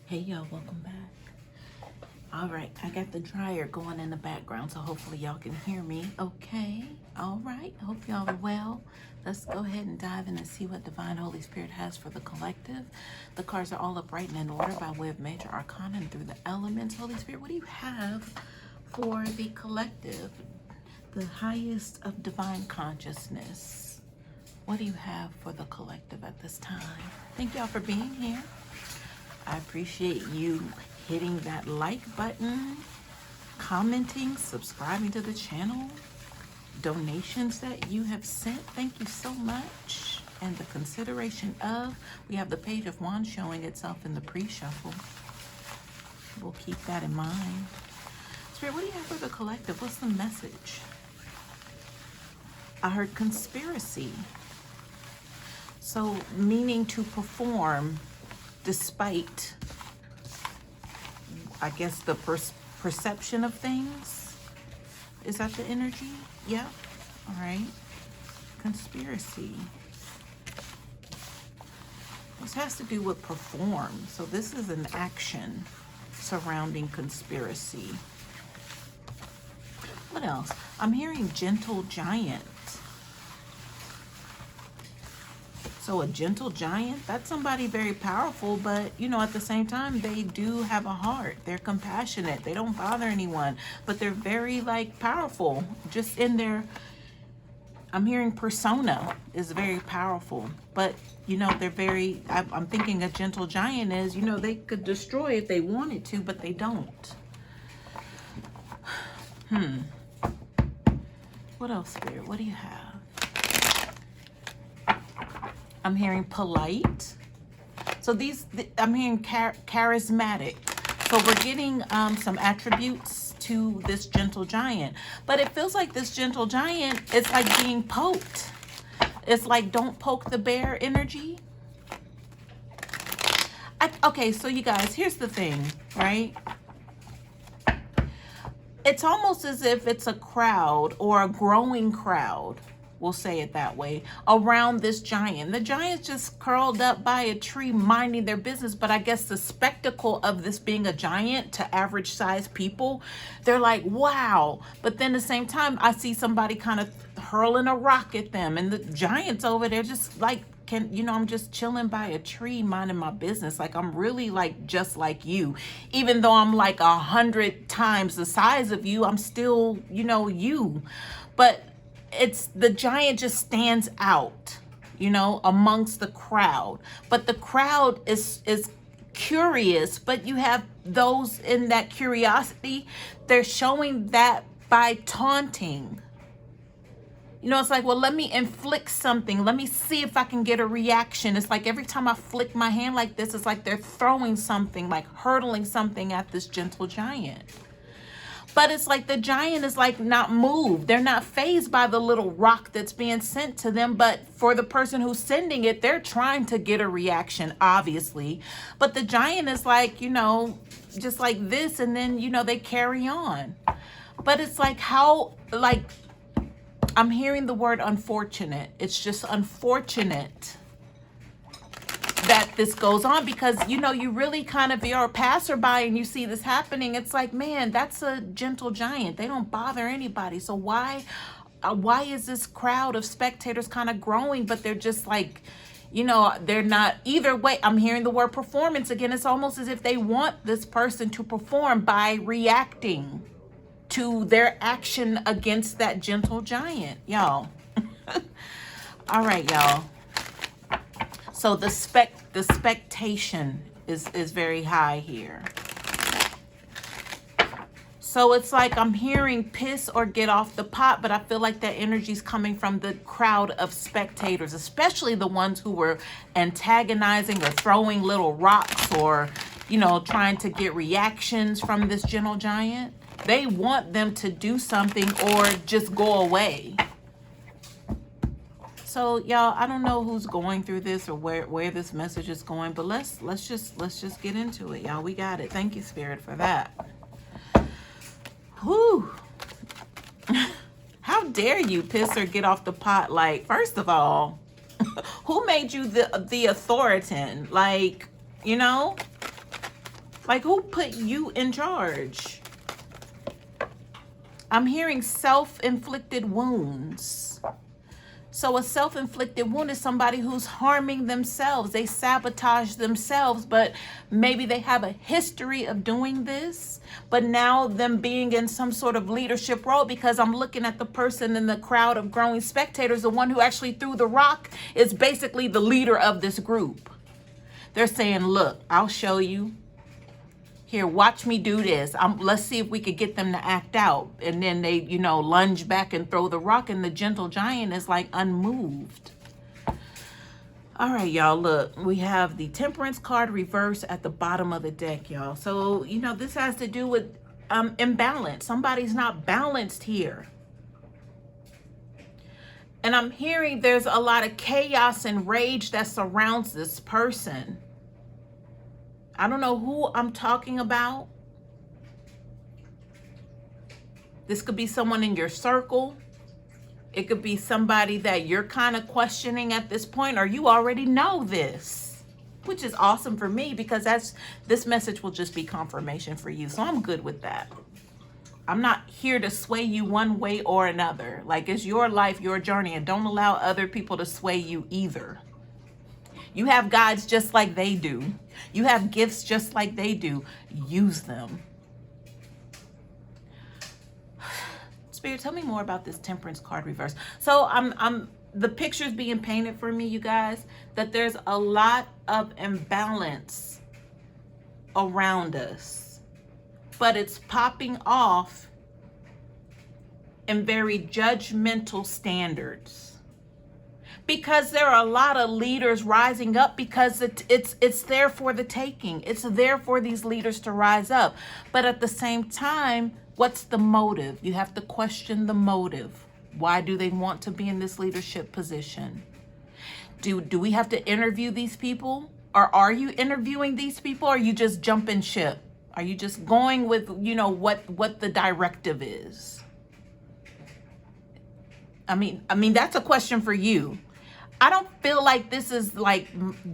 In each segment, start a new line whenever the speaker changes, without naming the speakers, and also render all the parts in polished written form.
Hey y'all, welcome back. All right, I got the dryer going in the background, so hopefully y'all can hear me okay. All right, hope y'all are well. Let's go ahead and dive in and see what Divine Holy Spirit has for the collective. The cards are all upright and in order by way of major arcana and through the elements. Holy Spirit, what do you have for the collective? The highest of divine consciousness. What do you have for the collective at this time? Thank y'all for being here. I appreciate you hitting that like button, commenting, subscribing to the channel, donations that you have sent. Thank you so much. And the consideration of, we have the Page of Wands showing itself in the pre-shuffle. We'll keep that in mind. Spirit, what do you have for the collective? What's the message? I heard conspiracy. So meaning to perform despite, I guess, the perception of things. Is that the energy? Yeah. All right. Conspiracy. This has to do with perform. So this is an action surrounding conspiracy. What else? I'm hearing gentle giant. So a gentle giant, that's somebody very powerful, but you know, at the same time, they do have a heart. They're compassionate. They don't bother anyone, but they're very like powerful just in their, I'm hearing persona is very powerful, but you know, they're very, I'm thinking a gentle giant is, you know, they could destroy if they wanted to, but they don't. What else, Spirit? What do you have? I'm hearing polite. So I'm hearing charismatic. So we're getting some attributes to this gentle giant. But it feels like this gentle giant, it's like being poked. It's like don't poke the bear energy. Okay, so you guys, here's the thing, right? It's almost as if it's a crowd or a growing crowd. We'll say it that way, around this giant. The giant's just curled up by a tree minding their business, but I guess the spectacle of this being a giant to average sized people, they're like, wow. But then at the same time, I see somebody kind of hurling a rock at them, and the giant's over there just like, I'm just chilling by a tree minding my business. Like I'm really like just like you. Even though I'm like 100 times the size of you, I'm still, you. But it's the giant just stands out, amongst the crowd. But the crowd is curious, but you have those in that curiosity, they're showing that by taunting. It's like, well, let me inflict something. Let me see if I can get a reaction. It's like every time I flick my hand like this, it's like they're throwing something, like hurtling something at this gentle giant. But it's like the giant is like not moved. They're not fazed by the little rock that's being sent to them. But for the person who's sending it, they're trying to get a reaction, obviously. But the giant is like, just like this. And then, they carry on. But it's like I'm hearing the word unfortunate. It's just unfortunate that this goes on because, you really kind of, you're a passerby and you see this happening. It's like, man, that's a gentle giant. They don't bother anybody. So why is this crowd of spectators kind of growing, but they're just like, they're not either way. I'm hearing the word performance again. It's almost as if they want this person to perform by reacting to their action against that gentle giant, y'all. All right, y'all. So the expectation is very high here. So it's like I'm hearing piss or get off the pot, but I feel like that energy is coming from the crowd of spectators, especially the ones who were antagonizing or throwing little rocks or, trying to get reactions from this gentle giant. They want them to do something or just go away. So y'all, I don't know who's going through this or where this message is going, but let's just get into it, y'all. We got it. Thank you, Spirit, for that. Whew. How dare you piss or get off the pot? Like, first of all, who made you the authority? Like, Like, who put you in charge? I'm hearing self-inflicted wounds. So a self-inflicted wound is somebody who's harming themselves. They sabotage themselves, but maybe they have a history of doing this. But now them being in some sort of leadership role, because I'm looking at the person in the crowd of growing spectators, the one who actually threw the rock is basically the leader of this group. They're saying, look, I'll show you. Here, watch me do this. Let's see if we could get them to act out. And then they, lunge back and throw the rock, and the gentle giant is like unmoved. All right, y'all, look, we have the Temperance card reverse at the bottom of the deck, y'all. So, this has to do with imbalance. Somebody's not balanced here. And I'm hearing there's a lot of chaos and rage that surrounds this person. I don't know who I'm talking about. This could be someone in your circle. It could be somebody that you're kind of questioning at this point, or you already know this, which is awesome for me because this message will just be confirmation for you. So I'm good with that. I'm not here to sway you one way or another. Like, it's your life, your journey, and don't allow other people to sway you either. You have guides just like they do. You have gifts just like they do. Use them. Spirit, tell me more about this Temperance card reverse. So the picture's being painted for me, you guys, that there's a lot of imbalance around us, but it's popping off in very judgmental standards. Because there are a lot of leaders rising up because it's there for the taking. It's there for these leaders to rise up. But at the same time, what's the motive? You have to question the motive. Why do they want to be in this leadership position? Do we have to interview these people? Or are you interviewing these people? Or are you just jumping ship? Are you just going with, what the directive is? I mean, that's a question for you. I don't feel like this is like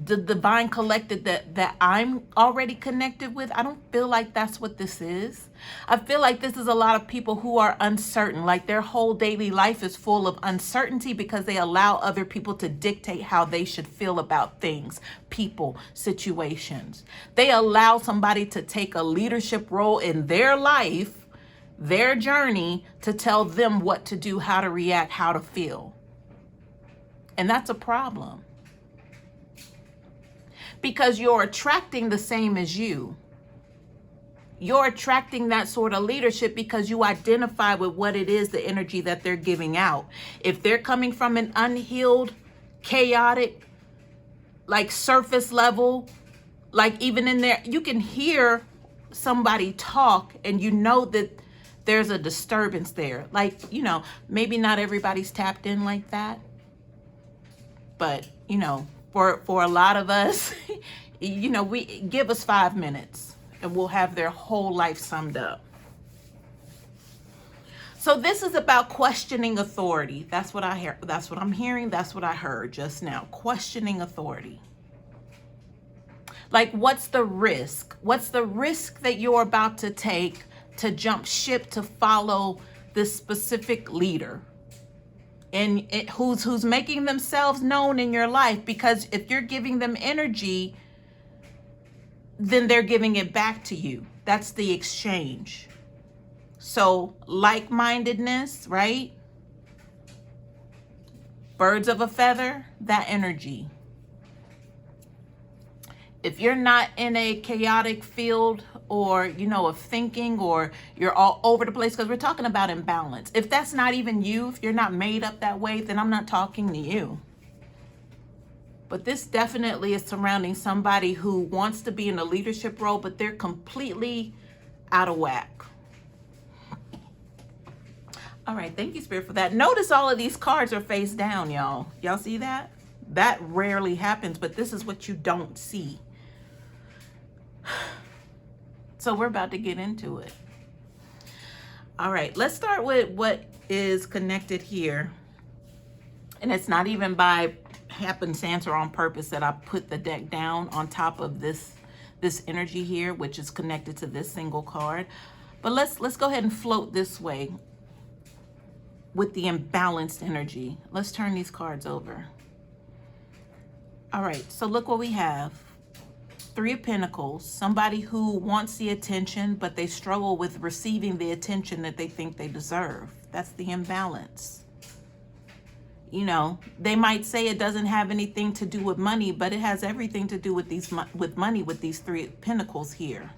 the divine collective that I'm already connected with. I don't feel like that's what this is. I feel like this is a lot of people who are uncertain, like their whole daily life is full of uncertainty because they allow other people to dictate how they should feel about things, people, situations. They allow somebody to take a leadership role in their life, their journey, to tell them what to do, how to react, how to feel. And that's a problem because you're attracting the same as you. You're attracting that sort of leadership because you identify with what it is, the energy that they're giving out. If they're coming from an unhealed, chaotic, like surface level, like even in there, you can hear somebody talk and you know that there's a disturbance there. Like, maybe not everybody's tapped in like that. But, for a lot of us, we give us 5 minutes and we'll have their whole life summed up. So this is about questioning authority. That's what I hear. That's what I'm hearing. That's what I heard just now. Questioning authority. Like, what's the risk? What's the risk that you're about to take to jump ship to follow this specific leader? And who's making themselves known in your life? Because if you're giving them energy, then they're giving it back to you. That's the exchange. So like-mindedness, right? Birds of a feather, that energy. If you're not in a chaotic field or, of thinking, or you're all over the place, because we're talking about imbalance. If that's not even you, if you're not made up that way, then I'm not talking to you. But this definitely is surrounding somebody who wants to be in a leadership role, but they're completely out of whack. All right, thank you, Spirit, for that. Notice all of these cards are face down, y'all. Y'all see that? That rarely happens, but this is what you don't see. So we're about to get into it. All right, let's start with what is connected here. And it's not even by happenstance or on purpose that I put the deck down on top of this this energy here, which is connected to this single card. But let's go ahead and float this way with the imbalanced energy. Let's turn these cards over. All right, so look what we have. Three of Pentacles, somebody who wants the attention, but they struggle with receiving the attention that they think they deserve. That's the imbalance. You know, they might say it doesn't have anything to do with money, but it has everything to do with money with these Three of Pentacles here.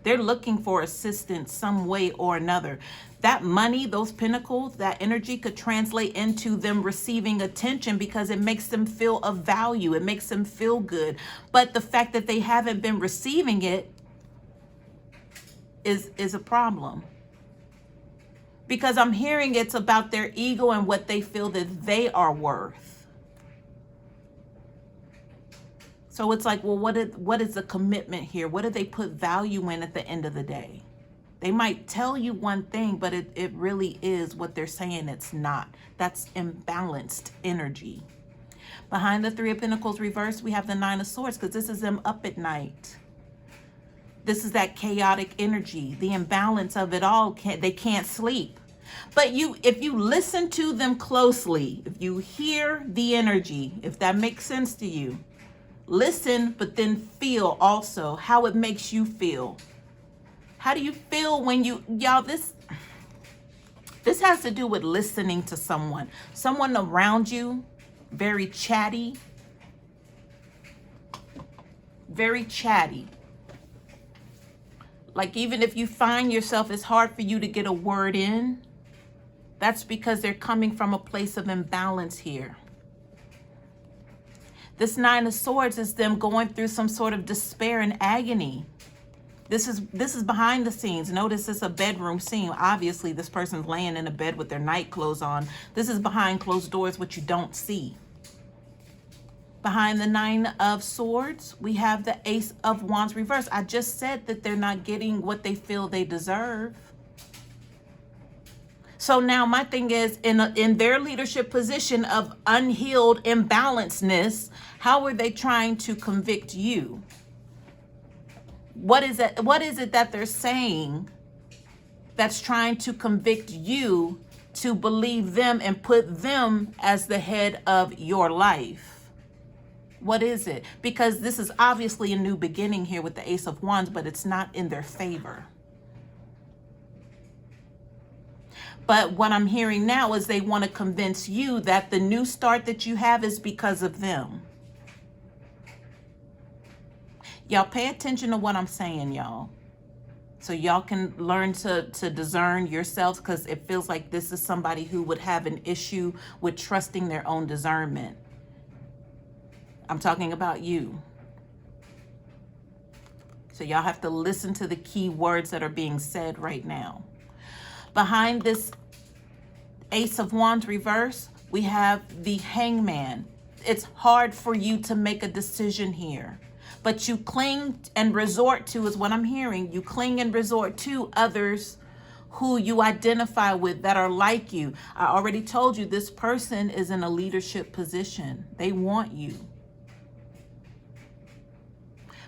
They're looking for assistance some way or another. That money, those pentacles, that energy could translate into them receiving attention because it makes them feel of value. It makes them feel good. But the fact that they haven't been receiving it is a problem. Because I'm hearing it's about their ego and what they feel that they are worth. So it's like, well, what is the commitment here? What do they put value in at the end of the day? They might tell you one thing, but it really is what they're saying it's not. That's imbalanced energy. Behind the Three of Pentacles reversed, we have the Nine of Swords, because this is them up at night. This is that chaotic energy, the imbalance of it all. They can't sleep. But if you listen to them closely, if you hear the energy, if that makes sense to you, listen, but then feel also how it makes you feel. How do you feel when y'all, this has to do with listening to someone around you, very chatty, very chatty. Like, even if you find yourself, it's hard for you to get a word in, that's because they're coming from a place of imbalance here. This Nine of Swords is them going through some sort of despair and agony. This is behind the scenes. Notice it's a bedroom scene. Obviously, this person's laying in a bed with their night clothes on. This is behind closed doors, what you don't see. Behind the Nine of Swords, we have the Ace of Wands reversed. I just said that they're not getting what they feel they deserve. So now my thing is, in their leadership position of unhealed imbalancedness, how are they trying to convict you? What is it that they're saying that's trying to convict you to believe them and put them as the head of your life? What is it? Because this is obviously a new beginning here with the Ace of Wands, but it's not in their favor. But what I'm hearing now is they want to convince you that the new start that you have is because of them. Y'all pay attention to what I'm saying, y'all. So y'all can learn to discern yourselves, because it feels like this is somebody who would have an issue with trusting their own discernment. I'm talking about you. So y'all have to listen to the key words that are being said right now. Behind this Ace of Wands reverse, we have the Hangman. It's hard for you to make a decision here, but you cling and resort to, is what I'm hearing. You cling and resort to others who you identify with that are like you. I already told you this person is in a leadership position. They want you.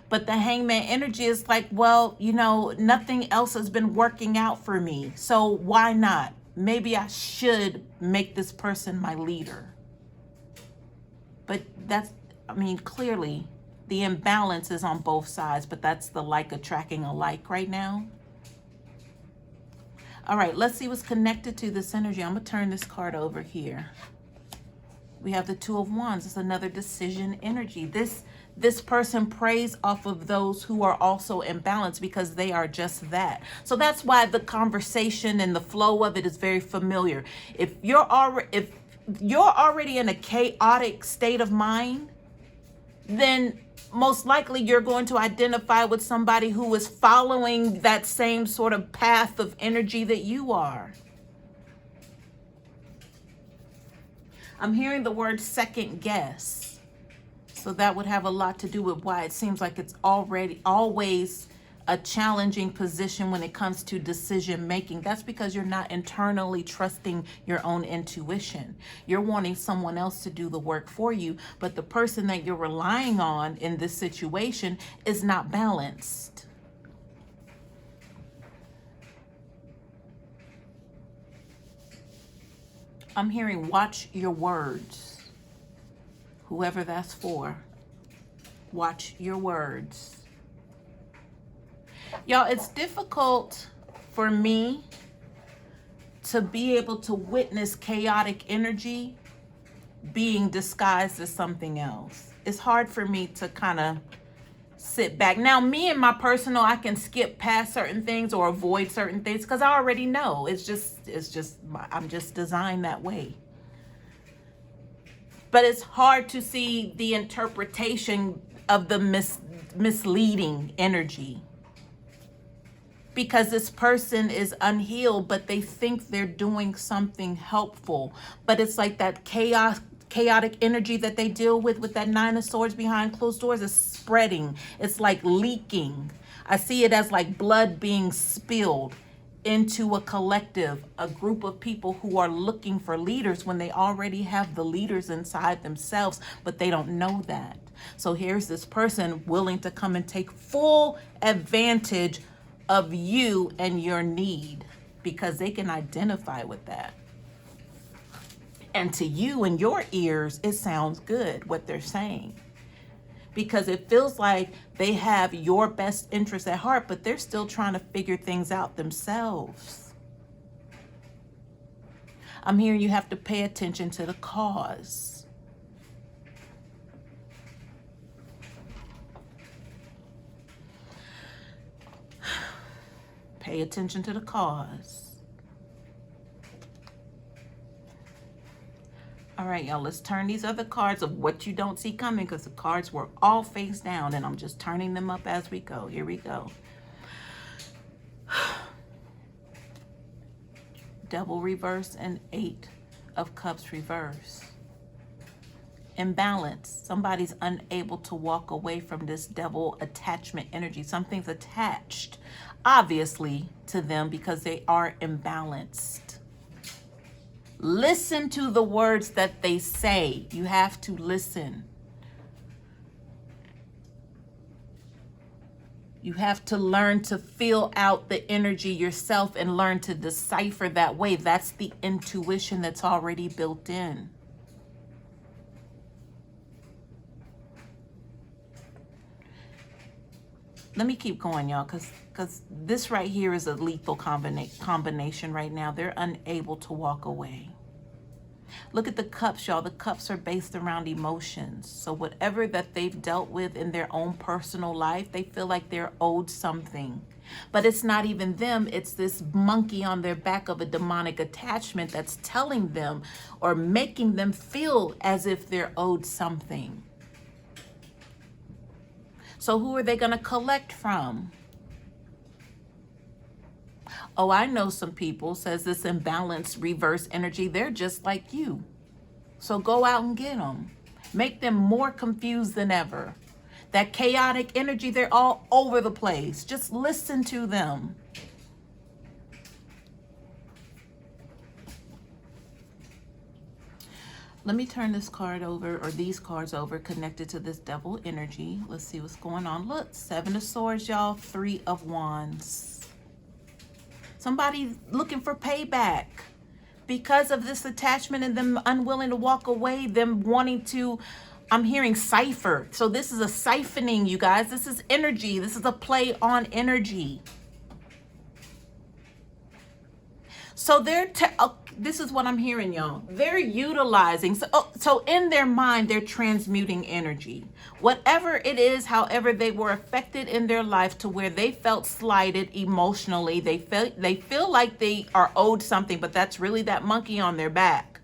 But the Hangman energy is like, well, you know, nothing else has been working out for me. So why not? Maybe I should make this person my leader. But that's, I mean, clearly the imbalance is on both sides, but that's the like attracting alike right now. All right, let's see what's connected to this energy. I'm going to turn this card over here. We have the Two of Wands. It's another decision energy. This person preys off of those who are also imbalanced, because they are just that. So that's why the conversation and the flow of it is very familiar. If you're already in a chaotic state of mind, then most likely you're going to identify with somebody who is following that same sort of path of energy that you are. I'm hearing the word second guess. So that would have a lot to do with why it seems like it's always a challenging position when it comes to decision making. That's because you're not internally trusting your own intuition. You're wanting someone else to do the work for you, but the person that you're relying on in this situation is not balanced. I'm hearing watch your words. Whoever that's for, watch your words. Y'all, it's difficult for me to be able to witness chaotic energy being disguised as something else. It's hard for me to kind of sit back. Now, me and my personal, I can skip past certain things or avoid certain things because I already know. I'm just designed that way. But it's hard to see the interpretation of the misleading energy. Because this person is unhealed, but they think they're doing something helpful. But it's like that chaotic energy that they deal with that Nine of Swords behind closed doors is spreading. It's like leaking. I see it as like blood being spilled into a collective, a group of people who are looking for leaders when they already have the leaders inside themselves, but they don't know that. So here's this person willing to come and take full advantage of you and your need because they can identify with that. And to you and your ears, it sounds good what they're saying because it feels like they have your best interest at heart, but they're still trying to figure things out themselves. I'm hearing you have to pay attention to the cause. Pay attention to the cause. All right, y'all, let's turn these other cards of what you don't see coming because the cards were all face down and I'm just turning them up as we go. Here we go. Devil reverse and 8 of Cups reverse. Imbalance. Somebody's unable to walk away from this devil attachment energy. Something's attached, obviously, to them because they are imbalanced. Listen to the words that they say. You have to listen. You have to learn to feel out the energy yourself and learn to decipher that way. That's the intuition that's already built in. Let me keep going, y'all, because this right here is a lethal combination right now. They're unable to walk away. Look at the cups, y'all. The cups are based around emotions. So whatever that they've dealt with in their own personal life, they feel like they're owed something. But it's not even them. It's this monkey on their back of a demonic attachment that's telling them or making them feel as if they're owed something. So who are they going to collect from? Oh, I know some people, says this imbalanced reverse energy. They're just like you. So go out and get them. Make them more confused than ever. That chaotic energy, they're all over the place. Just listen to them. Let me turn this card over, or these cards over, connected to this devil energy. Let's see what's going on. Look, 7 of Swords, y'all, 3 of Wands. Somebody looking for payback because of this attachment and them unwilling to walk away, them wanting to, I'm hearing cipher. So this is a siphoning, you guys. This is energy. This is a play on energy. So this is what I'm hearing, y'all. They're utilizing, so in their mind, they're transmuting energy. Whatever it is, however they were affected in their life to where they felt slighted emotionally, they feel like they are owed something, but that's really that monkey on their back.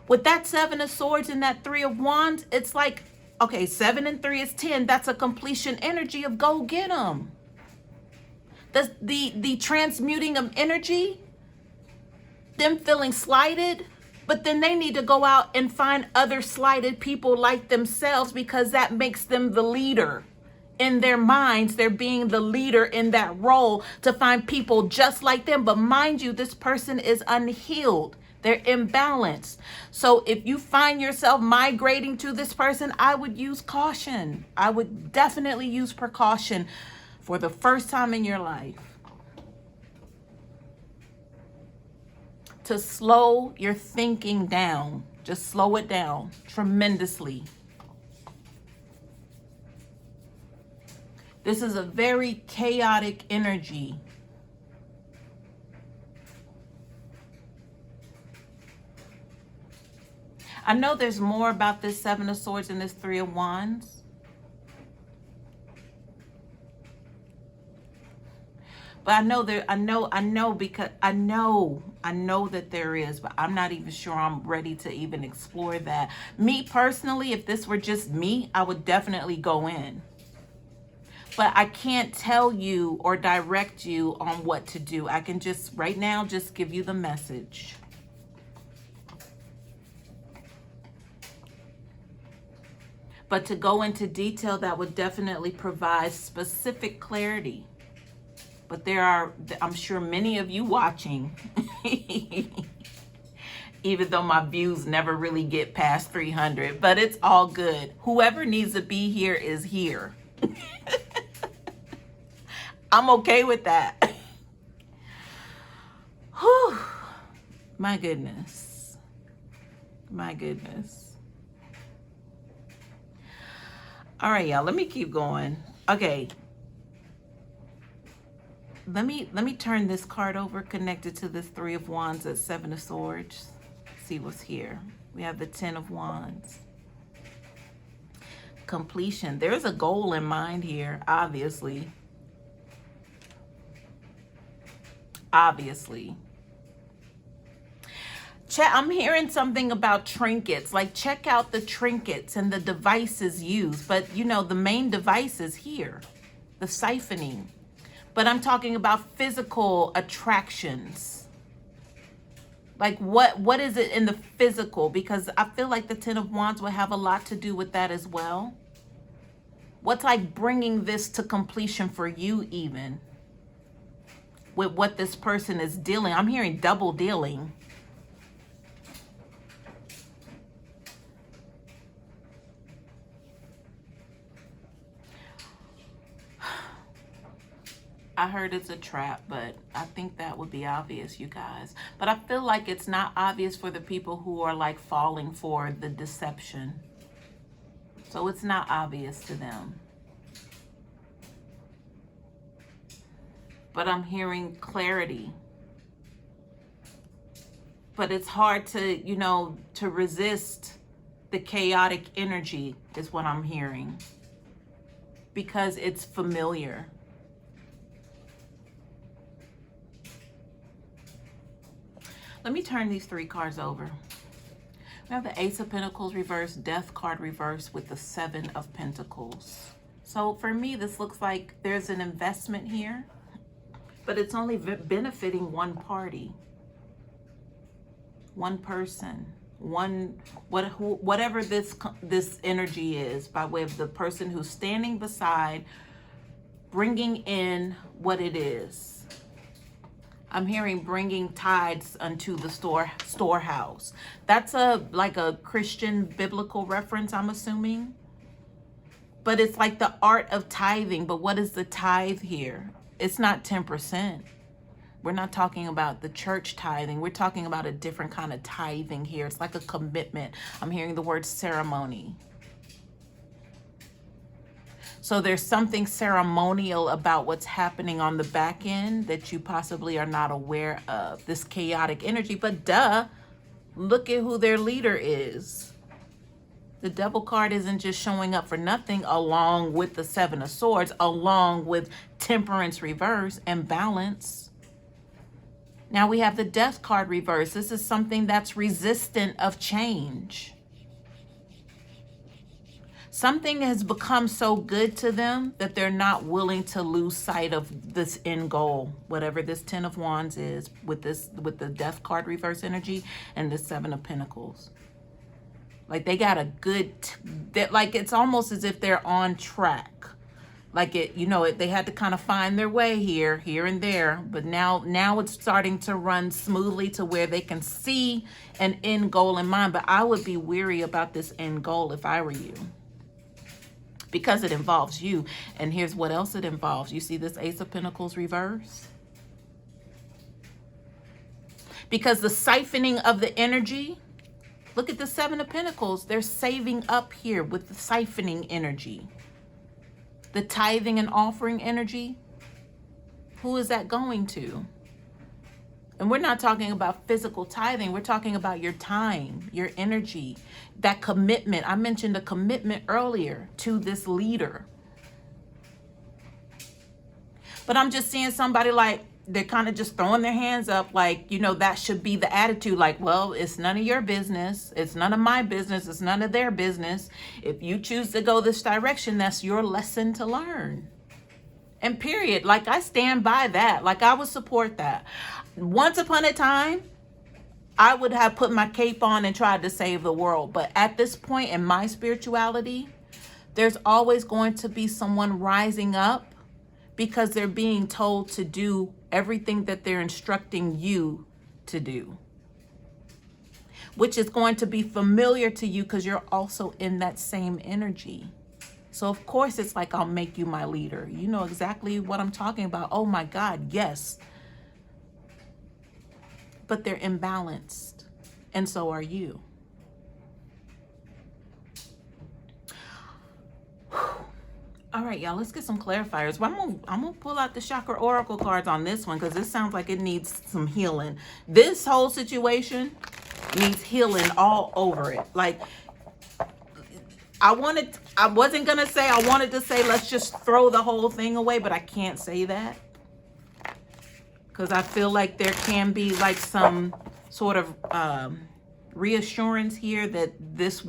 With that 7 of Swords and that 3 of Wands, it's like, okay, 7 and 3 is 10. That's a completion energy of go get them. The transmuting of energy, them feeling slighted, but then they need to go out and find other slighted people like themselves because that makes them the leader in their minds, they're being the leader in that role to find people just like them. But mind you, this person is unhealed. They're imbalanced. So if you find yourself migrating to this person, I would use caution. I would definitely use precaution for the first time in your life. To slow your thinking down. Just slow it down tremendously. This is a very chaotic energy. I know there's more about this Seven of Swords and this Three of Wands. But I know that there is, but I'm not even sure I'm ready to even explore that. Me personally, if this were just me, I would definitely go in. But I can't tell you or direct you on what to do. I can just, right now, just give you the message. But to go into detail, that would definitely provide specific clarity. But there are, I'm sure, many of you watching, even though my views never really get past 300, but it's all good. Whoever needs to be here is here. I'm okay with that. Whew. My goodness. My goodness. All right, y'all, let me keep going. Okay. Let me turn this card over connected to this Three of Wands at Seven of Swords. See what's here. We have the Ten of Wands. Completion. There's a goal in mind here, obviously. Obviously. I'm hearing something about trinkets. Like, check out the trinkets and the devices used. But, you know, the main device is here. The siphoning. But I'm talking about physical attractions. Like, what is it in the physical? Because I feel like the Ten of Wands will have a lot to do with that as well. What's like bringing this to completion for you even? With what this person is dealing. I'm hearing double dealing. I heard it's a trap, but I think that would be obvious, you guys. But I feel like it's not obvious for the people who are like falling for the deception. So it's not obvious to them. But I'm hearing clarity. But it's hard to, you know, to resist the chaotic energy is what I'm hearing. Because it's familiar. Let me turn these three cards over. We have the Ace of Pentacles reverse, Death card reverse with the Seven of Pentacles. So for me, this looks like there's an investment here, but it's only benefiting one party, one person, whatever this energy is, by way of the person who's standing beside, bringing in what it is. I'm hearing bringing tithes unto the storehouse. That's like a Christian biblical reference, I'm assuming. But it's like the art of tithing. But what is the tithe here? It's not 10%. We're not talking about the church tithing. We're talking about a different kind of tithing here. It's like a commitment. I'm hearing the word ceremony. So there's something ceremonial about what's happening on the back end that you possibly are not aware of. This chaotic energy. But duh, look at who their leader is. The Devil card isn't just showing up for nothing, along with the Seven of Swords, along with Temperance reverse and Balance. Now we have the Death card reverse. This is something that's resistant of change. Something has become so good to them that they're not willing to lose sight of this end goal, whatever this Ten of Wands is, with the Death card reverse energy and the Seven of Pentacles. Like they got a good, like it's almost as if they're on track. Like it, you know, they had to kind of find their way here and there, but now it's starting to run smoothly to where they can see an end goal in mind. But I would be weary about this end goal if I were you, because it involves you. And here's what else it involves. You see this Ace of Pentacles reverse? Because the siphoning of the energy, look at the Seven of Pentacles. They're saving up here with the siphoning energy. The tithing and offering energy, who is that going to? And we're not talking about physical tithing. We're talking about your time, your energy, that commitment. I mentioned a commitment earlier to this leader. But I'm just seeing somebody like, they're kind of just throwing their hands up like, you know, that should be the attitude. Like, well, it's none of your business. It's none of my business. It's none of their business. If you choose to go this direction, that's your lesson to learn. And period. Like, I stand by that. Like, I would support that. Once upon a time, I would have put my cape on and tried to save the world. But at this point in my spirituality, there's always going to be someone rising up because they're being told to do everything that they're instructing you to do, which is going to be familiar to you because you're also in that same energy. So of course it's like, I'll make you my leader. You know exactly what I'm talking about. Oh my God, yes. But they're imbalanced, and so are you. All right, y'all, let's get some clarifiers. Well, I'm gonna pull out the chakra oracle cards on this one because this sounds like it needs some healing. This whole situation needs healing all over it. Like, I wanted to say let's just throw the whole thing away, but I can't say that because I feel like there can be like some sort of reassurance here that this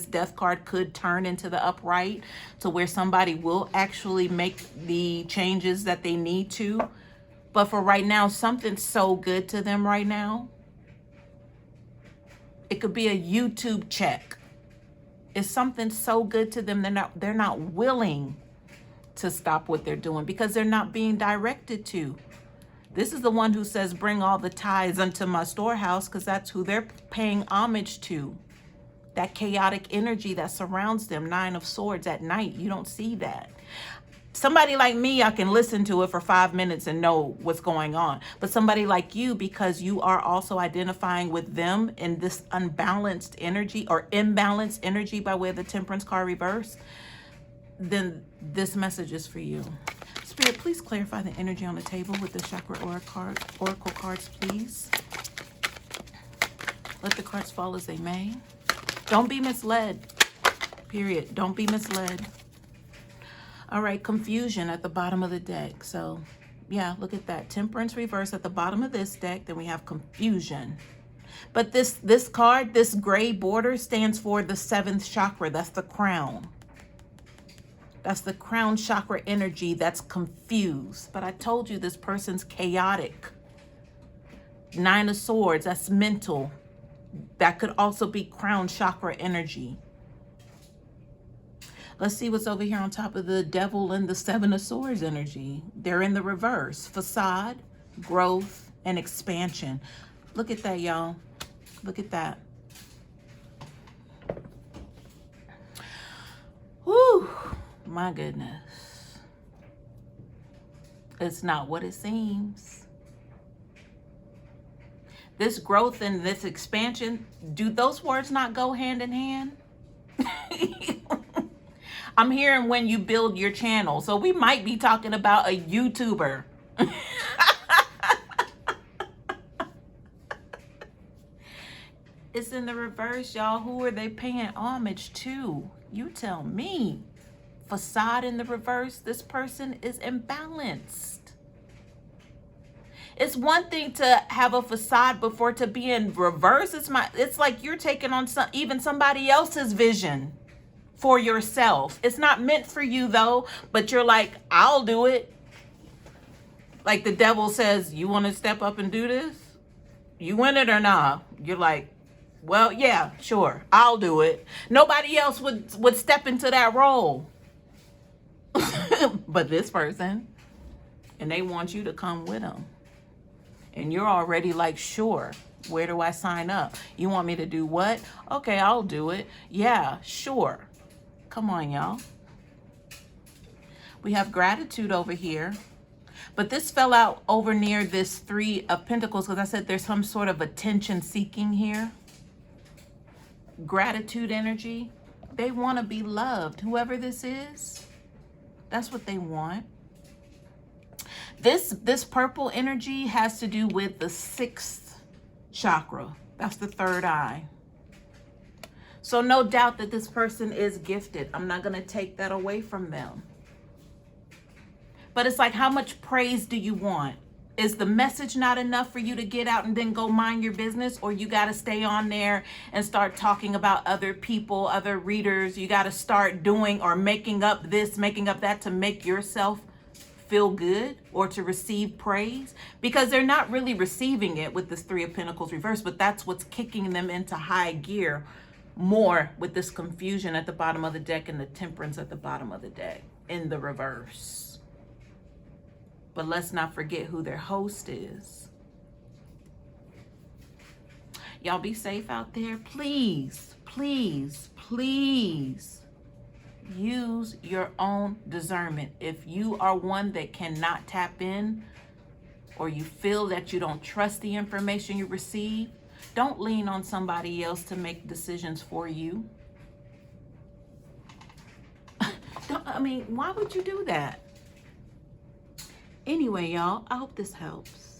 death card could turn into the upright, to where somebody will actually make the changes that they need to. But for right now, something's so good to them right now. It could be a YouTube check. It's something so good to them, they're not willing to stop what they're doing because they're not being directed to. This is the one who says, bring all the tithes unto my storehouse, because that's who they're paying homage to. That chaotic energy that surrounds them. Nine of Swords at night. You don't see that. Somebody like me, I can listen to it for 5 minutes and know what's going on. But somebody like you, because you are also identifying with them in this unbalanced energy or imbalanced energy by way of the Temperance card reverse, then this message is for you. Spirit, please clarify the energy on the table with the chakra oracle cards, please. Let the cards fall as they may. Don't be misled. Period. Don't be misled. All right, confusion at the bottom of the deck. So, yeah, look at that. Temperance reverse at the bottom of this deck. Then we have confusion. But this card, this gray border, stands for the 7th chakra. That's the crown. That's the crown chakra energy that's confused. But I told you this person's chaotic. 9 of Swords, that's mental. That could also be crown chakra energy. Let's see what's over here on top of the Devil and the 7 of Swords energy. They're in the reverse. Facade, growth, and expansion. Look at that, y'all. Look at that. Whew. My goodness. It's not what it seems. This growth and this expansion, do those words not go hand in hand? I'm hearing when you build your channel. So we might be talking about a YouTuber. It's in the reverse, y'all. Who are they paying homage to? You tell me. Facade in the reverse, this person is imbalanced. It's one thing to have a facade, but for it to be in reverse, it's like you're taking on even somebody else's vision for yourself. It's not meant for you though, but you're like, I'll do it. Like the devil says, you want to step up and do this? You win it or not? You're like, well, yeah, sure, I'll do it. Nobody else would step into that role. but this person, and they want you to come with them. And you're already like, sure, where do I sign up? You want me to do what? Okay, I'll do it. Yeah, sure. Come on, y'all. We have gratitude over here. But this fell out over near this Three of Pentacles because I said there's some sort of attention seeking here. Gratitude energy. They want to be loved. Whoever this is, that's what they want. This purple energy has to do with the 6th chakra. That's the 3rd eye. So no doubt that this person is gifted. I'm not going to take that away from them. But it's like, how much praise do you want? Is the message not enough for you to get out and then go mind your business? Or you got to stay on there and start talking about other people, other readers. You got to start doing or making up this, making up that to make yourself feel good or to receive praise, because they're not really receiving it with this 3 of Pentacles reversed, but that's what's kicking them into high gear more with this confusion at the bottom of the deck and the Temperance at the bottom of the deck in the reverse. But let's not forget who their host is. Y'all be safe out there. Please, please, please use your own discernment. If you are one that cannot tap in, or you feel that you don't trust the information you receive, don't lean on somebody else to make decisions for you. I mean, why would you do that? Anyway, y'all, I hope this helps.